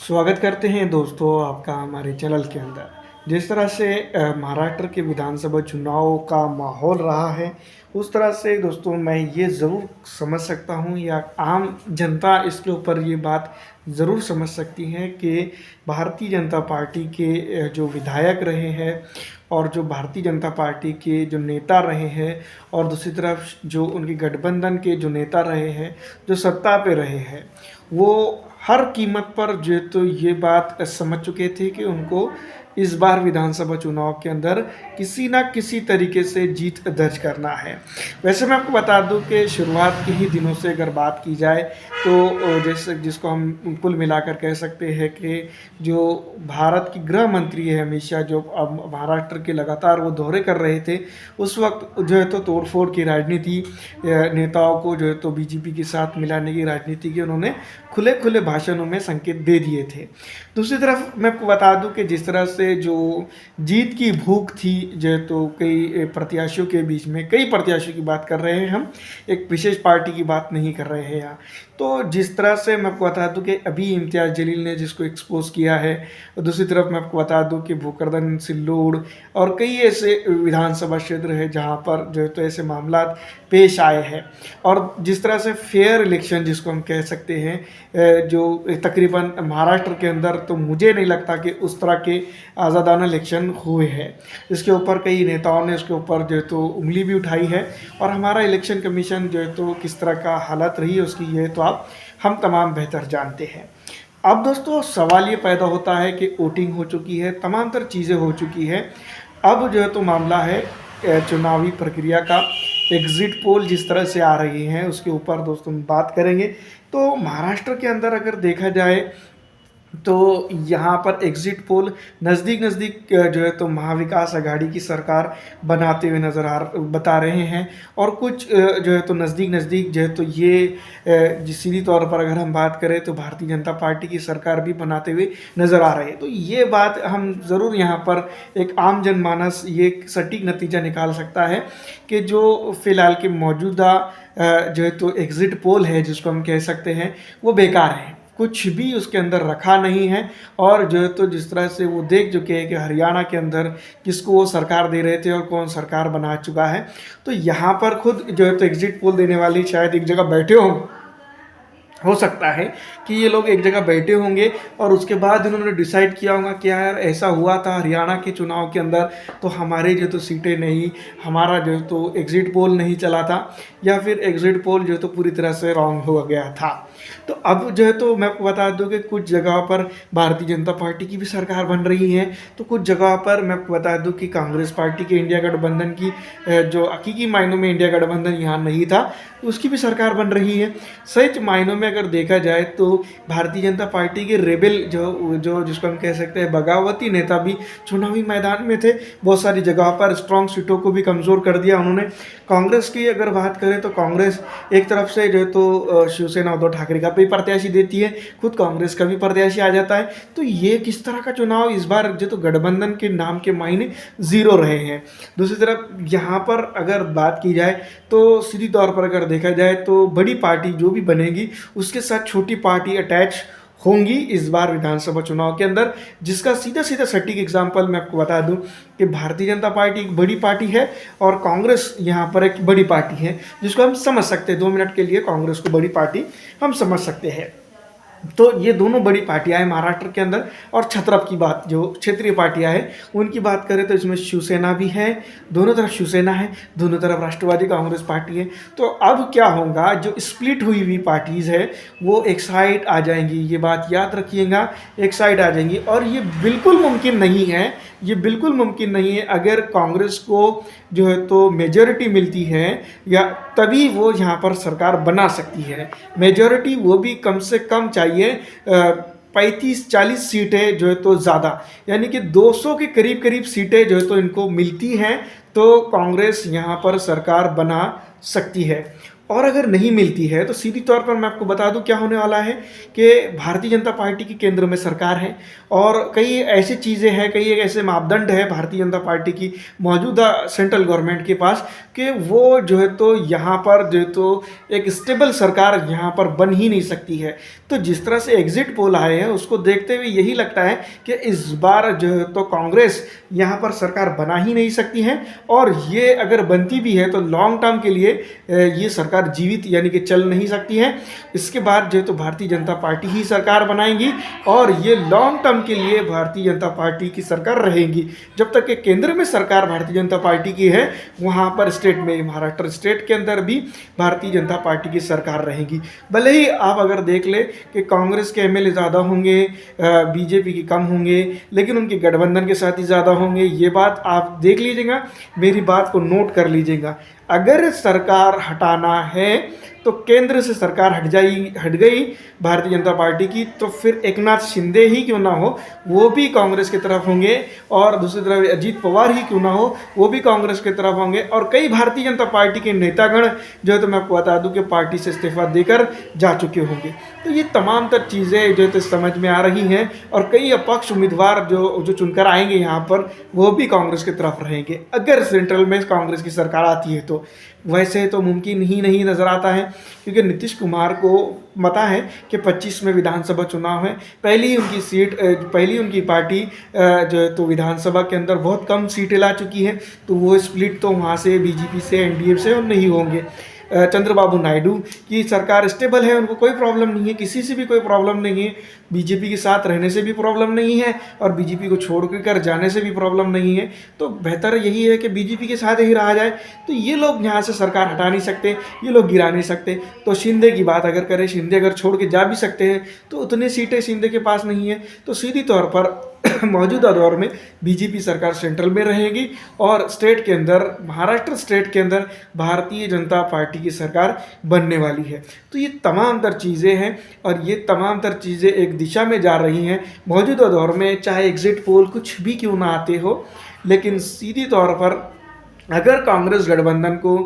स्वागत करते हैं दोस्तों आपका हमारे चैनल के अंदर। जिस तरह से महाराष्ट्र के विधानसभा चुनाव का माहौल रहा है, उस तरह से दोस्तों मैं ये ज़रूर समझ सकता हूँ या आम जनता इसके ऊपर ये बात ज़रूर समझ सकती है कि भारतीय जनता पार्टी के जो विधायक रहे हैं और जो भारतीय जनता पार्टी के जो नेता रहे हैं और दूसरी तरफ जो उनके गठबंधन के जो नेता रहे हैं, जो सत्ता पे रहे हैं, वो हर कीमत पर जो है तो ये बात समझ चुके थे कि उनको इस बार विधानसभा चुनाव के अंदर किसी ना किसी तरीके से जीत दर्ज करना है। वैसे मैं आपको बता दूं कि शुरुआत के ही दिनों से अगर बात की जाए तो जैसे जिसको हम कुल मिलाकर कह सकते हैं कि जो भारत की गृह मंत्री है अमित शाह, जो अब महाराष्ट्र के लगातार वो दौरे कर रहे थे, उस वक्त जो है तो तोड़फोड़ की राजनीति, नेताओं को जो है तो बीजेपी के साथ मिलाने की राजनीति की उन्होंने खुले खुले भाषणों में संकेत दे दिए थे। दूसरी तरफ मैं आपको बता दूं कि जिस तरह से जो जीत की भूख थी जो है तो कई प्रत्याशियों के बीच में, कई प्रत्याशियों की बात कर रहे हैं हम, एक विशेष पार्टी की बात नहीं कर रहे हैं यहाँ। तो जिस तरह से मैं आपको बता दूं कि अभी इम्तियाज़ जलील ने जिसको एक्सपोज किया है, और दूसरी तरफ मैं आपको बता दूं कि भोकरदन, सिल्लोड और कई ऐसे विधानसभा क्षेत्र है जहाँ पर जो है तो ऐसे मामला पेश आए हैं। और जिस तरह से फेयर इलेक्शन जिसको हम कह सकते हैं, जो तकरीबन महाराष्ट्र के अंदर, तो मुझे नहीं लगता कि उस तरह के आज़ादाना इलेक्शन हुए हैं। इसके ऊपर कई नेताओं ने इसके ऊपर जो है तो उंगली भी उठाई है, और हमारा इलेक्शन कमीशन जो है तो किस तरह का हालत रही है उसकी ये तो हम तमाम बेहतर जानते हैं। अब दोस्तों सवाल ये पैदा होता है कि वोटिंग हो चुकी है, तमाम तर चीज़ें हो चुकी है, अब जो है तो मामला है चुनावी प्रक्रिया का। एग्ज़िट पोल जिस तरह से आ रही हैं उसके ऊपर दोस्तों बात करेंगे। तो महाराष्ट्र के अंदर अगर देखा जाए तो यहाँ पर एग्ज़िट पोल नज़दीक नज़दीक जो है तो महाविकास आघाड़ी की सरकार बनाते हुए बता रहे हैं, और कुछ जो है तो नज़दीक नज़दीक जो है तो ये सीधी तौर पर अगर हम बात करें तो भारतीय जनता पार्टी की सरकार भी बनाते हुए नज़र आ रहे हैं। तो ये बात हम ज़रूर यहाँ पर एक आम जनमानस ये सटीक नतीजा निकाल सकता है कि जो फ़िलहाल के मौजूदा जो है तो एग्ज़िट पोल है जिसको हम कह सकते हैं, वो बेकार है, कुछ भी उसके अंदर रखा नहीं है। और जो है तो जिस तरह से वो देख चुके हैं कि हरियाणा के अंदर किसको वो सरकार दे रहे थे और कौन सरकार बना चुका है, तो यहाँ पर खुद जो है तो एग्जिट पोल देने वाली शायद एक जगह बैठे हो सकता है कि ये लोग एक जगह बैठे होंगे और उसके बाद इन्होंने डिसाइड किया होगा कि यार ऐसा हुआ था हरियाणा के चुनाव के अंदर, तो हमारे जो तो सीटें नहीं, हमारा जो तो एग्ज़िट पोल नहीं चला था, या फिर एग्ज़िट पोल जो तो पूरी तरह से रॉन्ग हो गया था। तो अब जो है तो मैं आपको बता दूं कि कुछ जगह पर भारतीय जनता पार्टी की भी सरकार बन रही है, तो कुछ जगह पर मैं आपको बता दूं कि कांग्रेस पार्टी के इंडिया गठबंधन की जो हकीकी मायनों में इंडिया गठबंधन यहाँ नहीं था, उसकी भी सरकार बन रही है। सच मायनों में अगर देखा जाए तो भारतीय जनता पार्टी के रेबेल जो जो जिसको हम कह सकते हैं बगावती नेता भी चुनावी मैदान में थे, बहुत सारी जगह पर स्ट्रॉन्ग सीटों को भी कमज़ोर कर दिया उन्होंने। कांग्रेस की अगर बात करें तो कांग्रेस एक तरफ से जो है तो शिवसेना उद्धव ठाकरे का भी प्रत्याशी देती है, खुद कांग्रेस का भी प्रत्याशी आ जाता है। तो ये किस तरह का चुनाव इस बार जो तो गठबंधन के नाम के मायने ज़ीरो रहे हैं। दूसरी तरफ यहाँ पर अगर बात की जाए तो सीधी तौर पर अगर देखा जाए तो बड़ी पार्टी जो भी बनेगी उसके साथ छोटी पार्टी अटैच होंगी इस बार विधानसभा चुनाव के अंदर, जिसका सीधा सीधा सटीक एग्जाम्पल मैं आपको बता दूं कि भारतीय जनता पार्टी एक बड़ी पार्टी है और कांग्रेस यहाँ पर एक बड़ी पार्टी है, जिसको हम समझ सकते हैं 2 मिनट के लिए कांग्रेस को बड़ी पार्टी हम समझ सकते हैं। तो ये दोनों बड़ी पार्टियां हैं महाराष्ट्र के अंदर। और छत्रप की बात, जो क्षेत्रीय पार्टियां हैं उनकी बात करें तो इसमें शिवसेना भी है, दोनों तरफ शिवसेना है, दोनों तरफ राष्ट्रवादी कांग्रेस पार्टी है। तो अब क्या होगा, जो स्प्लिट हुई पार्टीज़ है वो एक साइड आ जाएंगी, ये बात याद रखिएगा, एक साइड आ जाएंगी। और ये बिल्कुल मुमकिन नहीं है, ये बिल्कुल मुमकिन नहीं है अगर कांग्रेस को जो है तो मेजॉरिटी मिलती है या तभी वो यहाँ पर सरकार बना सकती है। मेजॉरिटी वो भी कम से कम चाहिए 35-40 सीटें जो है तो ज़्यादा, यानी कि 200 के करीब करीब सीटें जो है तो इनको मिलती हैं तो कांग्रेस यहाँ पर सरकार बना सकती है। और अगर नहीं मिलती है तो सीधी तौर पर मैं आपको बता दूं क्या होने वाला है कि भारतीय जनता पार्टी की केंद्र में सरकार है और कई ऐसी चीज़ें हैं, कई एक ऐसे मापदंड है भारतीय जनता पार्टी की मौजूदा सेंट्रल गवर्नमेंट के पास कि वो जो है तो यहाँ पर जो है तो एक स्टेबल सरकार यहाँ पर बन ही नहीं सकती है। तो जिस तरह से एग्जिट पोल आए हैं उसको देखते हुए यही लगता है कि इस बार जो है तो कांग्रेस यहाँ पर सरकार बना ही नहीं सकती है और ये अगर बनती भी है तो लॉन्ग टर्म के लिए ये सरकार जीवित यानी कि चल नहीं सकती है। इसके बाद जो है तो भारतीय जनता पार्टी ही सरकार बनाएंगी और ये लॉन्ग टर्म के लिए भारतीय जनता पार्टी की सरकार रहेगी। जब तक कि केंद्र में सरकार भारतीय जनता पार्टी की है वहाँ पर स्टेट में, महाराष्ट्र स्टेट के अंदर भी भारतीय जनता पार्टी की सरकार रहेगी। भले ही आप अगर देख ले कि कांग्रेस के एमएलए ज़्यादा होंगे, बीजेपी के कम होंगे, लेकिन उनके गठबंधन के साथ ही ज़्यादा होंगे। ये बात आप देख लीजिएगा, मेरी बात को नोट कर लीजिएगा। अगर सरकार हटाना है तो केंद्र से सरकार हट गई भारतीय जनता पार्टी की, तो फिर एकनाथ शिंदे ही क्यों ना हो वो भी कांग्रेस की तरफ होंगे और दूसरी तरफ अजीत पवार ही क्यों ना हो वो भी कांग्रेस की तरफ होंगे और कई भारतीय जनता पार्टी के नेतागण जो है तो मैं आपको बता दूं कि पार्टी से इस्तीफा देकर जा चुके होंगे। तो ये तमाम तर चीज़ें जो है तो समझ में आ रही हैं और कई अपक्ष उम्मीदवार जो चुनकर आएंगे यहाँ पर वो भी कांग्रेस की तरफ रहेंगे अगर सेंट्रल में कांग्रेस की सरकार आती है तो। वैसे तो मुमकिन ही नहीं नज़र आता है क्योंकि नीतीश कुमार को पता है कि 25 में विधानसभा चुनाव है। पहली उनकी पार्टी जो है तो विधानसभा के अंदर बहुत कम सीटें ला चुकी है, तो वो स्प्लिट तो वहाँ से बीजेपी से एनडीए से नहीं होंगे। चंद्रबाबू नायडू की सरकार स्टेबल है, उनको कोई प्रॉब्लम नहीं है, किसी से भी कोई प्रॉब्लम नहीं है, बीजेपी के साथ रहने से भी प्रॉब्लम नहीं है और बीजेपी को छोड़ कर जाने से भी प्रॉब्लम नहीं है। तो बेहतर यही है कि बीजेपी के साथ ही रहा जाए। तो ये लोग यहाँ से सरकार हटा नहीं सकते, ये लोग गिरा नहीं सकते। तो शिंदे की बात अगर करें, शिंदे अगर छोड़ के जा भी सकते हैं तो उतनी सीटें शिंदे के पास नहीं है। तो सीधी तौर पर मौजूदा दौर में बीजेपी सरकार सेंट्रल में रहेगी और स्टेट के अंदर, महाराष्ट्र स्टेट के अंदर भारतीय जनता पार्टी की सरकार बनने वाली है। तो ये तमाम तर चीज़ें हैं और ये तमाम तर चीज़ें एक दिशा में जा रही हैं मौजूदा दौर में, चाहे एग्जिट पोल कुछ भी क्यों ना आते हो। लेकिन सीधी तौर पर अगर कांग्रेस गठबंधन को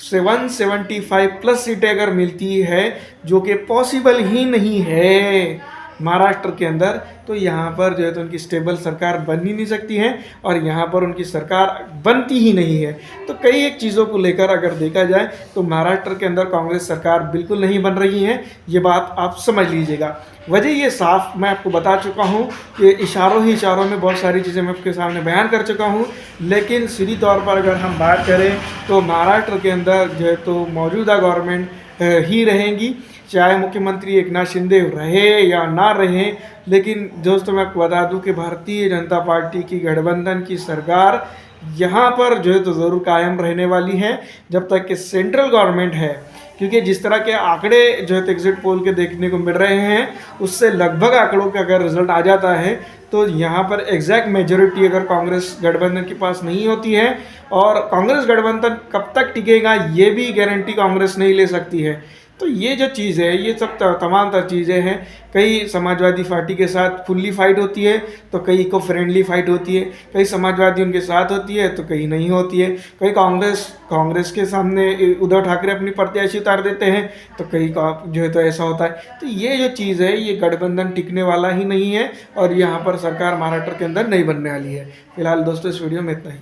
175 प्लस सीटें अगर मिलती है, जो कि पॉसिबल ही नहीं है महाराष्ट्र के अंदर, तो यहाँ पर जो है तो उनकी स्टेबल सरकार बन ही नहीं सकती है और यहाँ पर उनकी सरकार बनती ही नहीं है। तो कई एक चीज़ों को लेकर अगर देखा जाए तो महाराष्ट्र के अंदर कांग्रेस सरकार बिल्कुल नहीं बन रही है, ये बात आप समझ लीजिएगा। वजह ये साफ मैं आपको बता चुका हूँ कि इशारों में बहुत सारी चीज़ें मैं आपके सामने बयान कर चुका हूँ। लेकिन सीधी तौर पर अगर हम बात करें तो महाराष्ट्र के अंदर जो है तो मौजूदा गवर्नमेंट ही रहेंगी, चाहे मुख्यमंत्री एकनाथ शिंदे रहे या ना रहे। लेकिन दोस्तों मैं आपको बता दूं कि भारतीय जनता पार्टी की गठबंधन की सरकार यहाँ पर जो है तो ज़रूर कायम रहने वाली है जब तक कि सेंट्रल गवर्नमेंट है। क्योंकि जिस तरह के आंकड़े जो है तो एग्जिट पोल के देखने को मिल रहे हैं, उससे लगभग आंकड़ों का अगर रिजल्ट आ जाता है तो यहाँ पर एग्जैक्ट मेजोरिटी अगर कांग्रेस गठबंधन के पास नहीं होती है, और कांग्रेस गठबंधन कब तक टिकेगा ये भी गारंटी कांग्रेस नहीं ले सकती है। तो ये जो चीज़ है, ये सब तमाम तर चीज़ें हैं। कई समाजवादी पार्टी के साथ फुल्ली फाइट होती है तो कई इको फ्रेंडली फाइट होती है, कई समाजवादी उनके साथ होती है तो कहीं नहीं होती है, कई कांग्रेस के सामने उद्धव ठाकरे अपनी प्रत्याशी उतार देते हैं तो कई का जो है तो ऐसा होता है। तो ये जो चीज़ है, ये गठबंधन टिकने वाला ही नहीं है और यहाँ पर सरकार महाराष्ट्र के अंदर नहीं बनने वाली है। फिलहाल दोस्तों इस वीडियो में इतना ही।